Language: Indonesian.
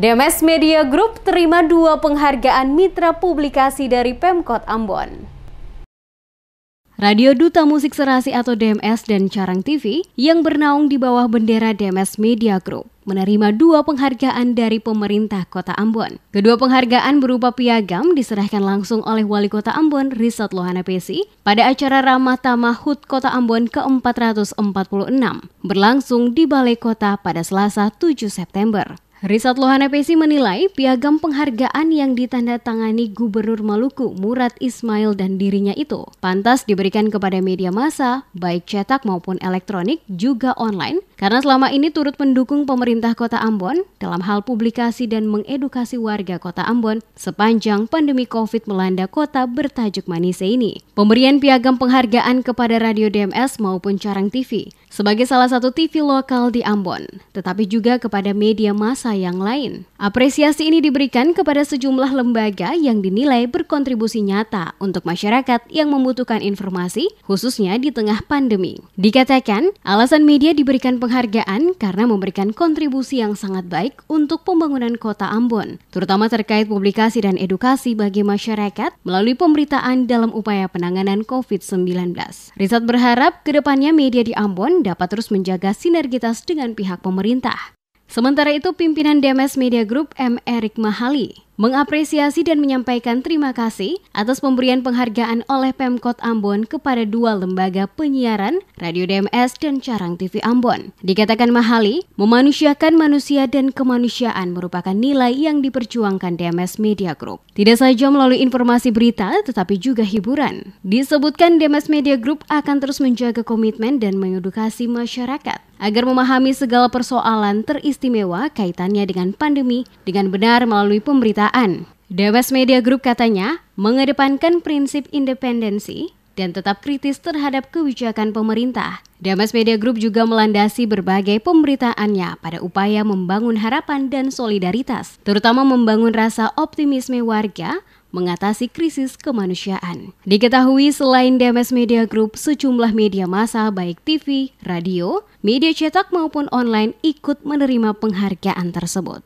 DMS Media Group terima 2 penghargaan mitra publikasi dari Pemkot Ambon. Radio Duta Musik Serasi atau DMS dan Carang TV yang bernaung di bawah bendera DMS Media Group menerima 2 penghargaan dari pemerintah Kota Ambon. Kedua penghargaan berupa piagam diserahkan langsung oleh Wali Kota Ambon Rizat Lohana Pesi pada acara Ramah Tamah HUT Kota Ambon ke-446 berlangsung di Balai Kota pada Selasa 7 September. Rizat Lohana Pesi menilai piagam penghargaan yang ditandatangani Gubernur Maluku Murad Ismail dan dirinya itu pantas diberikan kepada media massa, baik cetak maupun elektronik juga online, karena selama ini turut mendukung pemerintah Kota Ambon dalam hal publikasi dan mengedukasi warga Kota Ambon sepanjang pandemi COVID melanda kota bertajuk Manise ini. Pemberian piagam penghargaan kepada Radio DMS maupun Carang TV sebagai salah satu TV lokal di Ambon, tetapi juga kepada media massa yang lain. Apresiasi ini diberikan kepada sejumlah lembaga yang dinilai berkontribusi nyata untuk masyarakat yang membutuhkan informasi, khususnya di tengah pandemi. Dikatakan, alasan media diberikan penghargaan karena memberikan kontribusi yang sangat baik untuk pembangunan Kota Ambon, terutama terkait publikasi dan edukasi bagi masyarakat melalui pemberitaan dalam upaya penanganan COVID-19. Rizat berharap kedepannya media di Ambon dapat terus menjaga sinergitas dengan pihak pemerintah. Sementara itu, pimpinan DMS Media Group M. Erik Mahali mengapresiasi dan menyampaikan terima kasih atas pemberian penghargaan oleh Pemkot Ambon kepada 2 lembaga penyiaran, Radio DMS dan Carang TV Ambon. Dikatakan Mahali, memanusiakan manusia dan kemanusiaan merupakan nilai yang diperjuangkan DMS Media Group. Tidak saja melalui informasi berita, tetapi juga hiburan. Disebutkan DMS Media Group akan terus menjaga komitmen dan mengedukasi masyarakat agar memahami segala persoalan teristimewa kaitannya dengan pandemi dengan benar melalui pemberitaan. DMS Media Group katanya mengedepankan prinsip independensi dan tetap kritis terhadap kebijakan pemerintah. DMS Media Group juga melandasi berbagai pemberitaannya pada upaya membangun harapan dan solidaritas, terutama membangun rasa optimisme warga mengatasi krisis kemanusiaan. Diketahui selain DMS Media Group, sejumlah media massa baik TV, radio, media cetak maupun online ikut menerima penghargaan tersebut.